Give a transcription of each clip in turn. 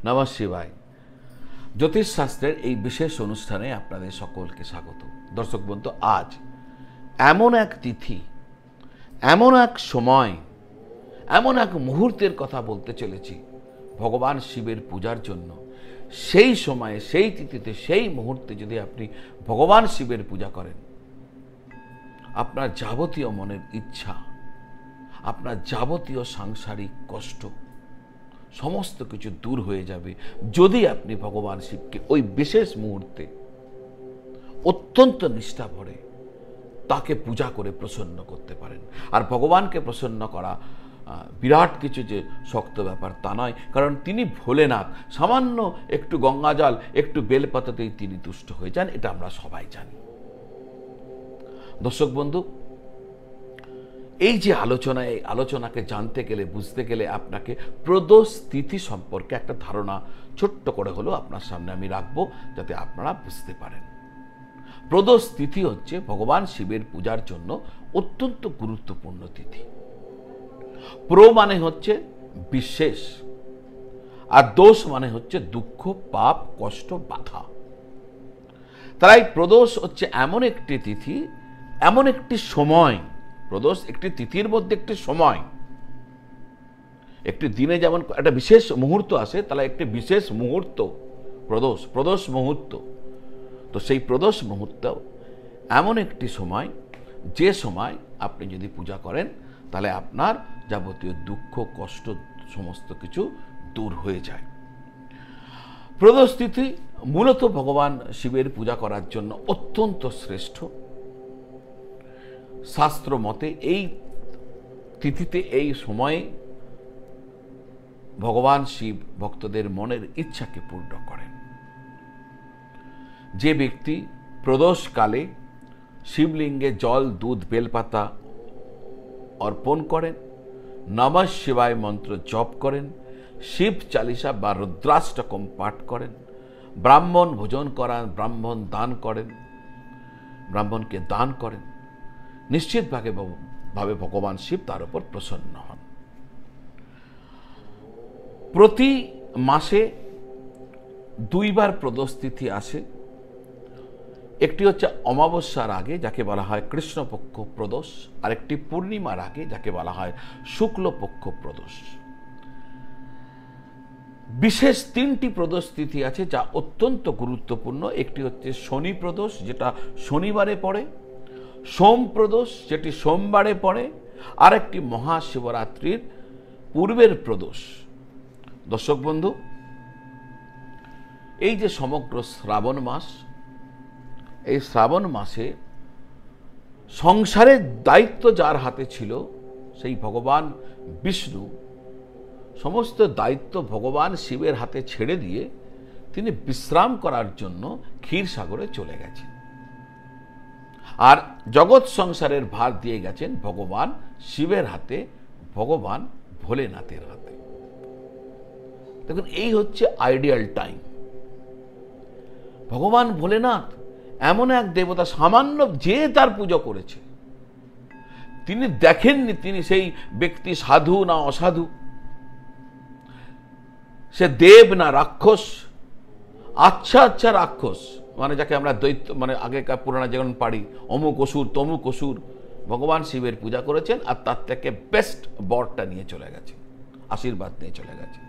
নমঃ শিবায়। জ্যোতিষশাস্ত্রের এই বিশেষ অনুষ্ঠানে আপনাদের সকলকে স্বাগত। দর্শক বন্ধু, আজ এমন এক তিথি, এমন এক সময়, এমন এক মুহূর্তের কথা বলতে চলেছি ভগবান শিবের পূজার জন্য। সেই সময়ে, সেই তিথিতে, সেই মুহূর্তে যদি আপনি ভগবান শিবের পূজা করেন, আপনার যাবতীয় মনের ইচ্ছা, আপনার যাবতীয় সাংসারিক কষ্ট সমস্ত কিছু দূর হয়ে যাবে যদি আপনি ভগবান শিবকে ওই বিশেষ মুহূর্তে অত্যন্ত নিষ্ঠা ভরে তাকে পূজা করে প্রসন্ন করতে পারেন। আর ভগবানকে প্রসন্ন করা বিরাট কিছু যে শক্ত ব্যাপার তা নয়, কারণ তিনি ভোলেনাথ। সামান্য একটু গঙ্গাজল, একটু বেলপাতাতেই তিনি তুষ্ট হয়ে যান, এটা আমরা সবাই জানি। দর্শক বন্ধু, এই যে আলোচনা, এই আলোচনাকে জানতে গেলে, বুঝতে গেলে আপনাকে প্রদোষ তিথি সম্পর্কে একটা ধারণা ছোট্ট করে হলেও আপনার সামনে আমি রাখবো, যাতে আপনারা বুঝতে পারেন। প্রদোষ তিথি হচ্ছে ভগবান শিবের পূজার জন্য অত্যন্ত গুরুত্বপূর্ণ তিথি। প্রো মানে হচ্ছে বিশেষ, আর দোষ মানে হচ্ছে দুঃখ, পাপ, কষ্ট, বাধা। তাই প্রদোষ হচ্ছে এমন একটি তিথি, এমন একটি সময়। প্রদোষ একটি তিথির মধ্যে একটি সময়। একটি দিনে যেমন একটা বিশেষ মুহূর্ত আসে, তাহলে একটি বিশেষ মুহূর্ত প্রদোষ মুহূর্ত। তো সেই প্রদোষ মুহূর্ত এমন একটি সময়, যে সময় আপনি যদি পূজা করেন তাহলে আপনার যাবতীয় দুঃখ, কষ্ট সমস্ত কিছু দূর হয়ে যায়। প্রদোষ তিথি মূলত ভগবান শিবের পূজা করার জন্য অত্যন্ত শ্রেষ্ঠ। শাস্ত্র মতে এই তিথিতে, এই সময়ে ভগবান শিব ভক্তদের মনের ইচ্ছাকে পূর্ণ করেন। যে ব্যক্তি প্রদোষকালে শিবলিঙ্গে জল, দুধ, বেলপাতা অর্পণ করেন, নমঃ শিবায় মন্ত্র জপ করেন, শিব চালিসা বা রুদ্রাষ্টকম পাঠ করেন, ব্রাহ্মণ ভোজন করান, ব্রাহ্মণ দান করেন, ব্রাহ্মণকে দান করেন, নিশ্চিতভাবে ভগবান শিব তার উপর প্রসন্ন হন। প্রতি মাসে দুইবার প্রদোষ তিথি আসে। একটি হচ্ছে অমাবস্যার আগে, যাকে বলা হয় কৃষ্ণপক্ষ প্রদোষ, আর একটি পূর্ণিমার আগে, যাকে বলা হয় শুক্লপক্ষ প্রদোষ। বিশেষ তিনটি প্রদোষ তিথি আছে যা অত্যন্ত গুরুত্বপূর্ণ। একটি হচ্ছে শনি প্রদোষ, যেটা শনিবারে পড়ে, সোম প্রদোষ, যেটি সোমবারে পড়ে, আর একটি মহাশিবরাত্রির পূর্বের প্রদোষ। দর্শক বন্ধু, এই যে সমগ্র শ্রাবণ মাস, এই শ্রাবণ মাসে সংসারের দায়িত্ব যার হাতে ছিল, সেই ভগবান বিষ্ণু সমস্ত দায়িত্ব ভগবান শিবের হাতে ছেড়ে দিয়ে তিনি বিশ্রাম করার জন্য ক্ষীরসাগরে চলে গেছেন। আর জগৎ সংসারের ভার দিয়ে গেছেন ভগবান শিবের হাতে, ভগবান ভোলেনাথের হাতে। দেখুন, এই হচ্ছে আইডিয়াল টাইম। ভগবান ভোলেনাথ এমন এক দেবতা, সামান্য যে তার পুজো করেছে, তিনি দেখেননি তিনি সেই ব্যক্তি সাধু না অসাধু, সে দেব না রাক্ষস। আচ্ছা রাক্ষস মানে যাকে আমরা দৈত্য, মানে আগেকার পুরাণে যেমন পারি অমুক অসুর, তমুক অসুর, ভগবান শিবের পূজা করেছেন আর তার থেকে বেস্ট বরটা নিয়ে চলে গেছে, আশীর্বাদ নিয়ে চলে গেছে।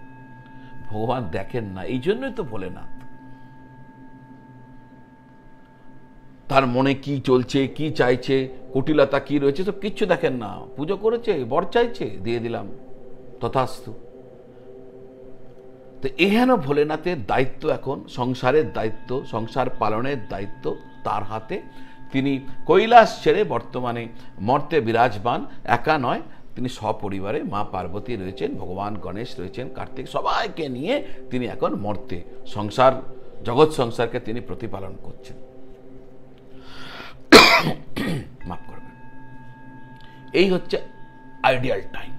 ভগবান দেখেন না, এই জন্যই তো ভোলেনাথ। তার মনে কি চলছে, কি চাইছে, কুটিলতা কি রয়েছে, সব কিচ্ছু দেখেন না। পুজো করেছে, বর চাইছে, দিয়ে দিলাম, তথাস্তু। তো এহেন ভোলেনাথের দায়িত্ব এখন, সংসারের দায়িত্ব, সংসার পালনের দায়িত্ব তার হাতে। তিনি কৈলাস ছেড়ে বর্তমানে মর্তে বিরাজমান। একা নয়, তিনি সপরিবারে, মা পার্বতী রয়েছেন, ভগবান গণেশ রয়েছেন, কার্তিক, সবাইকে নিয়ে তিনি এখন মর্তে সংসার, জগৎ সংসারকে তিনি প্রতিপালন করছেন। মাফ করবেন। এই হচ্ছে আইডিয়াল টাইম।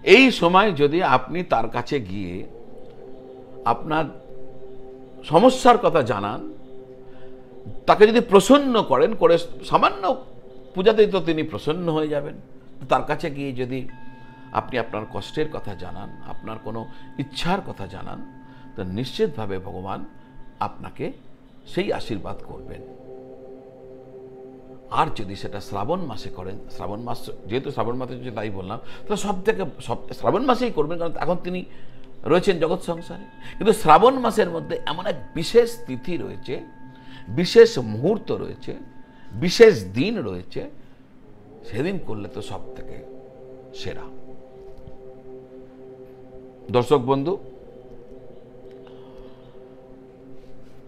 এই সময় যদি আপনি তার কাছে গিয়ে আপনার সমস্যার কথা জানান, তাকে যদি প্রসন্ন করেন, করে সামান্য পূজাতেই তো তিনি প্রসন্ন হয়ে যাবেন। তার কাছে গিয়ে যদি আপনি আপনার কষ্টের কথা জানান, আপনার কোনো ইচ্ছার কথা জানান, তো নিশ্চিতভাবে ভগবান আপনাকে সেই আশীর্বাদ করবেন। আর যদি সেটা শ্রাবণ মাসে করেন, শ্রাবণ মাস যেহেতু শ্রাবণ মাসে যদি তাই বললাম, তাহলে সব শ্রাবণ মাসেই করবেন, কারণ এখন তিনি রয়েছেন জগৎ সংসারে। কিন্তু শ্রাবণ মাসের মধ্যে এমন এক বিশেষ তিথি রয়েছে, বিশেষ মুহূর্ত রয়েছে, বিশেষ দিন রয়েছে, সেদিন করলে তো সব থেকে সেরা। দর্শক বন্ধু,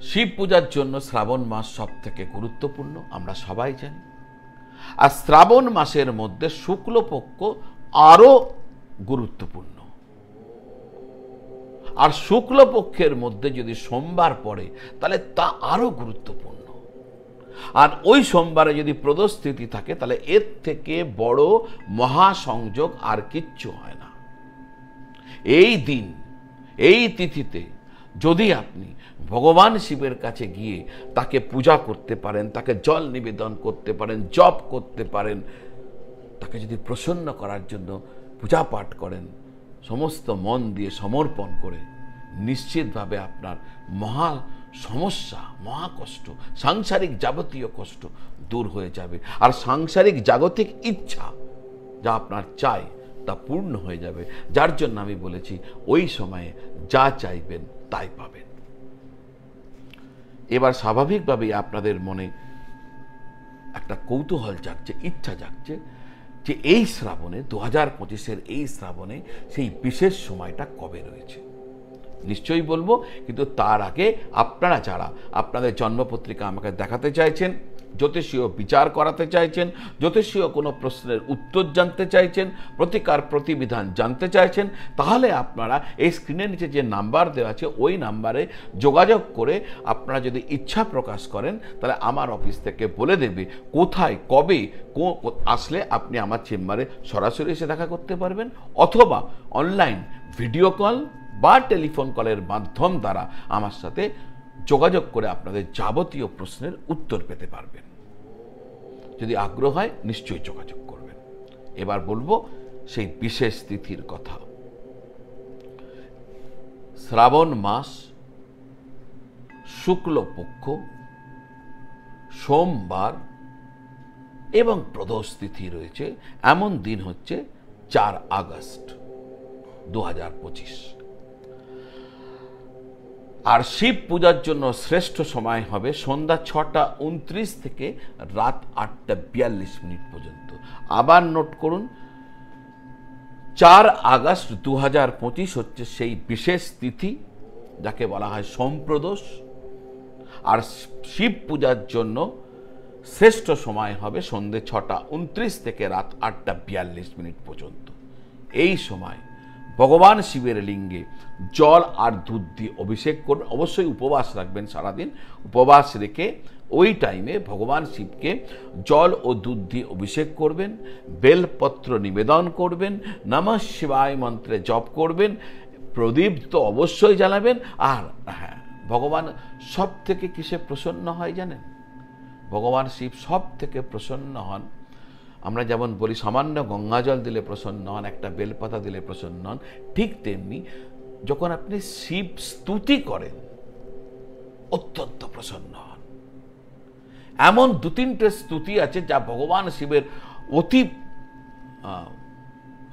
শিব পূজার জন্য শ্রাবণ মাস সব থেকে গুরুত্বপূর্ণ, আমরা সবাই জানি। আর শ্রাবণ মাসের মধ্যে শুক্লপক্ষ আরো গুরুত্বপূর্ণ। আর শুক্লপক্ষের মধ্যে যদি সোমবার পড়ে তাহলে তা আরো গুরুত্বপূর্ণ। আর ওই সোমবারে যদি প্রদোষ তিথি থাকে তাহলে এর থেকে বড় মহাসংযোগ আর কিচ্ছু হয় না। এই দিন, এই তিথিতে যদি আপনি ভগবান শিবের কাছে গিয়ে তাকে পূজা করতে পারেন, তাকে জল নিবেদন করতে পারেন, জপ করতে পারেন, তাকে যদি প্রসন্ন করার জন্য পূজা পাঠ করেন, সমস্ত মন দিয়ে সমর্পণ করে, নিশ্চিতভাবে আপনার মহা সমস্যা, মহা কষ্ট, সাংসারিক যাবতীয় কষ্ট দূর হয়ে যাবে। আর সাংসারিক জাগতিক ইচ্ছা যা আপনার চাই তা পূর্ণ হয়ে যাবে। যার জন্য আমি বলেছি ওই সময়ে যা চাইবেন তাই পাবেন। এবার স্বাভাবিকভাবেই আপনাদের মনে একটা কৌতূহল জাগছে, ইচ্ছা জাগছে যে এই শ্রাবণে 2025-এর এই শ্রাবণে সেই বিশেষ সময়টা কবে রয়েছে। নিশ্চয়ই বলবো, কিন্তু তার আগে আপনারা যারা আপনাদের জন্মপত্রিকা আমাকে দেখাতে চাইছেন, জ্যোতিষীয় বিচার করাতে চাইছেন, জ্যোতিষীয় কোনো প্রশ্নের উত্তর জানতে চাইছেন, প্রতিকার প্রতিবিধান জানতে চাইছেন, তাহলে আপনারা এই স্ক্রিনের নিচে যে নাম্বার দেওয়া আছে ওই নাম্বারে যোগাযোগ করে আপনারা যদি ইচ্ছা প্রকাশ করেন, তাহলে আমার অফিস থেকে বলে দেবে কোথায় কবে আসলে আপনি আমার চেম্বারে সরাসরি এসে দেখা করতে পারবেন, অথবা অনলাইন ভিডিও কল বা টেলিফোন কলের মাধ্যম দ্বারা আমার সাথে যোগাযোগ করে আপনাদের যাবতীয় প্রশ্নের উত্তর পেতে পারবেন। যদি আগ্রহ হয় নিশ্চয়ই যোগাযোগ করবেন। এবার বলবো সেই বিশেষ তিথির কথা। শ্রাবণ মাস শুক্লপক্ষ সোমবার এবং প্রদোষ তিথি রয়েছে, এমন দিন হচ্ছে 4 আগস্ট 2025। আর শিব পূজার জন্য শ্রেষ্ঠ সময় হবে সন্ধ্যা 6টা 29 থেকে রাত 8টা 42 পর্যন্ত। আবার নোট করুন, 4 আগস্ট 2025 হচ্ছে সেই বিশেষ তিথি যাকে বলা হয় সোমপ্রদোষ। আর শিব পূজার জন্য শ্রেষ্ঠ সময় হবে সন্ধ্যে 6টা 29 থেকে রাত 8টা 42 পর্যন্ত। এই সময় ভগবান শিবের লিঙ্গে জল আর দুধ দিয়ে অভিষেক করবেন। অবশ্যই উপবাস রাখবেন, সারাদিন উপবাস রেখে ওই টাইমে ভগবান শিবকে জল ও দুধ দিয়ে অভিষেক করবেন, বেলপত্র নিবেদন করবেন, নমঃ শিবায় মন্ত্রে জপ করবেন, প্রদীপ তো অবশ্যই জ্বালাবেন। আর হ্যাঁ, ভগবান সব থেকে কিসে প্রসন্ন হয় জানেন? ভগবান শিব সব থেকে প্রসন্ন হন, আমরা যেমন বলি সামান্য গঙ্গা জল দিলে প্রসন্ন হন, একটা বেলপাতা দিলে প্রসন্ন হন, ঠিক তেমনি যখন আপনি শিব স্তুতি করেন অত্যন্ত প্রসন্ন হন। এমন 2-3টে স্তুতি আছে যা ভগবান শিবের অতি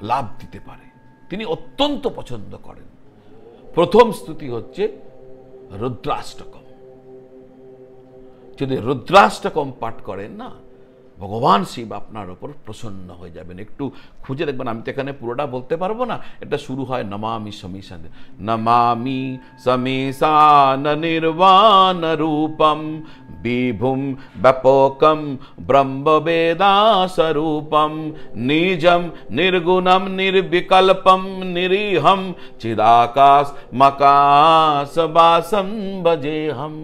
লাভ দিতে পারে, তিনি অত্যন্ত পছন্দ করেন। প্রথম স্তুতি হচ্ছে রুদ্রাষ্টকম। যদি রুদ্রাষ্টকম পাঠ করেন না, ভগবান শিব আপনার ওপর প্রসন্ন হয়ে যাবেন। একটু খুঁজে দেখবেন, আমি তো এখানে পুরোটা বলতে পারবো না। এটা শুরু হয় নমামি সমীশান, নমামি সমীশান নির্বাণ রূপম বিভুম ব্যাপকম ব্রহ্মবেদা স্বরূপম নিজম নির্গুণম নির্বিকল্পম নিরীহম চিদাকাশ মকাশ বাসম ভজেহম।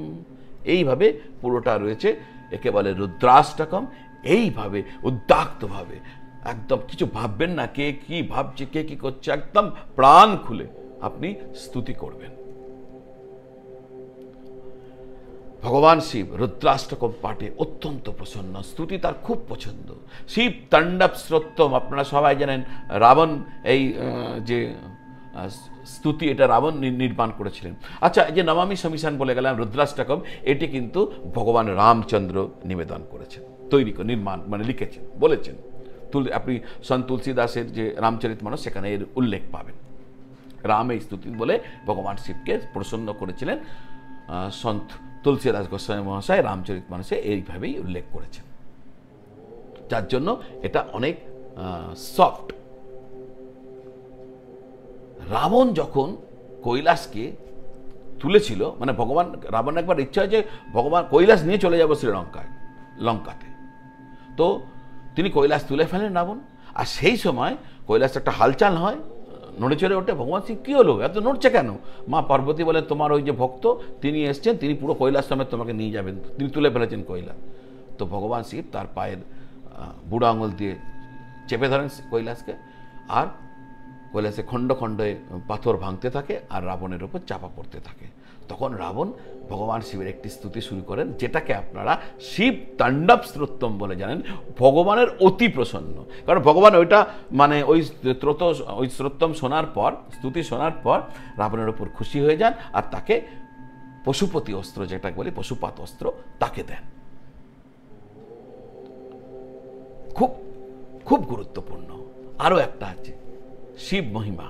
এইভাবে পুরোটা রয়েছে, একে বলে রুদ্রাষ্টকম। এইভাবে উদ্দাক্তভাবে একদম কিছু ভাববেন না, কে কি ভাবছে, কে কি করছে, একদম প্রাণ খুলে আপনি স্তুতি করবেন। ভগবান শিব রুদ্রাষ্টকম পাঠে অত্যন্ত প্রসন্ন, স্তুতি তার খুব পছন্দ। শিব তাণ্ডব স্তোত্রম, আপনারা সবাই জানেন রাবণ এই যে স্তুতি, এটা রাবণ নির্মাণ করেছিলেন। আচ্ছা, এই যে নমামি সমীশান বলে গেলাম, রুদ্রাষ্টকম, এটি কিন্তু ভগবান রামচন্দ্র নিবেদন করেছেন, তৈরি করে নির্মাণ মানে লিখেছেন, বলেছেন। আপনি সন্ত তুলসীদাসের যে রামচরিতমানস সেখানে এর উল্লেখ পাবেন। রাম এই স্তুতি বলে ভগবান শিবকে প্রসন্ন করেছিলেন। সন্ত তুলসীদাস গোস্বামী মহাশয় রামচরিতমানসে এইভাবেই উল্লেখ করেছেন, যার জন্য এটা অনেক সফট। রাবণ যখন কৈলাসকে তুলেছিল, মানে ভগবান রাবণ একবার ইচ্ছা হয় যে ভগবান কৈলাস নিয়ে চলে যাব লঙ্কাতে, তো তিনি কৈলাস তুলে ফেলেন রাবণ। আর সেই সময় কৈলাস একটা হালচাল হয়, নড়ে চড়ে ওঠে। ভগবান শিব কী হলো, এত নড়ছে কেন? মা পার্বতী বলে তোমার ওই যে ভক্ত তিনি এসছেন, তিনি পুরো কৈলাস সমেত তোমাকে নিয়ে যাবেন, তিনি তুলে ফেলেছেন কৈলাস। তো ভগবান শিব তার পায়ের বুড়ো আঙুল দিয়ে চেপে ধরেন কৈলাসকে, আর কৈলাসে খণ্ড খণ্ডে পাথর ভাঙতে থাকে আর রাবণের ওপর চাপা পড়তে থাকে। তখন রাবণ ভগবান শিবের একটি স্তুতি শুরু করেন, যেটাকে আপনারা শিব তাণ্ডব স্তোত্রম বলে জানেন। ভগবানের অতি প্রসন্ন, কারণ ভগবান ওইটা মানে ওই স্তোত্রম শোনার পর, স্তুতি শোনার পর রাবণের ওপর খুশি হয়ে যান আর তাকে পশুপতি অস্ত্র, যেটা বলি পশুপাত অস্ত্র, তাকে দেন। খুব খুব গুরুত্বপূর্ণ। আরও একটা আছে শিব মহিমা।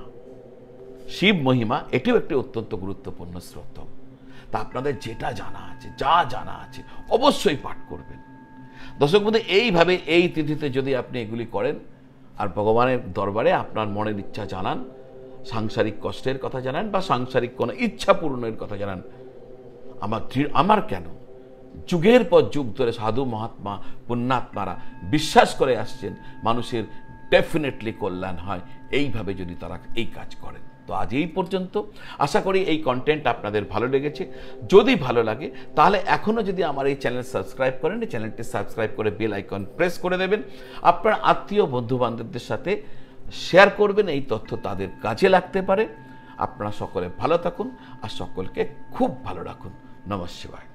শিব মহিমা এটিও একটি অত্যন্ত গুরুত্বপূর্ণ স্তোত্র। তা আপনাদের যেটা জানা আছে, যা জানা আছে অবশ্যই পাঠ করবেন। দর্শক বন্ধু, এইভাবে এই তিথিতে যদি আপনি এগুলি করেন আর ভগবানের দরবারে আপনার মনের ইচ্ছা জানান, সাংসারিক কষ্টের কথা জানান বা সাংসারিক কোনো ইচ্ছা পূরণের কথা জানান, আমার কেন, যুগের পর যুগ ধরে সাধু মহাত্মা পুণ্যাত্মারা বিশ্বাস করে আসছেন মানুষের ডেফিনেটলি কল্যাণ হয় এইভাবে যদি তারা এই কাজ করেন। তো আজ এই পর্যন্ত। আশা করি এই কন্টেন্ট আপনাদের ভালো লেগেছে। যদি ভালো লাগে তাহলে এখনও যদি আমার এই চ্যানেল সাবস্ক্রাইব করেন, এই চ্যানেলটি সাবস্ক্রাইব করে বেল আইকন প্রেস করে দেবেন। আপনার আত্মীয় বন্ধু বান্ধবদের সাথে শেয়ার করবেন, এই তথ্য তাদের কাজে লাগতে পারে। আপনারা সকলে ভালো থাকুন আর সকলকে খুব ভালো রাখুন। নমঃ শিবায়।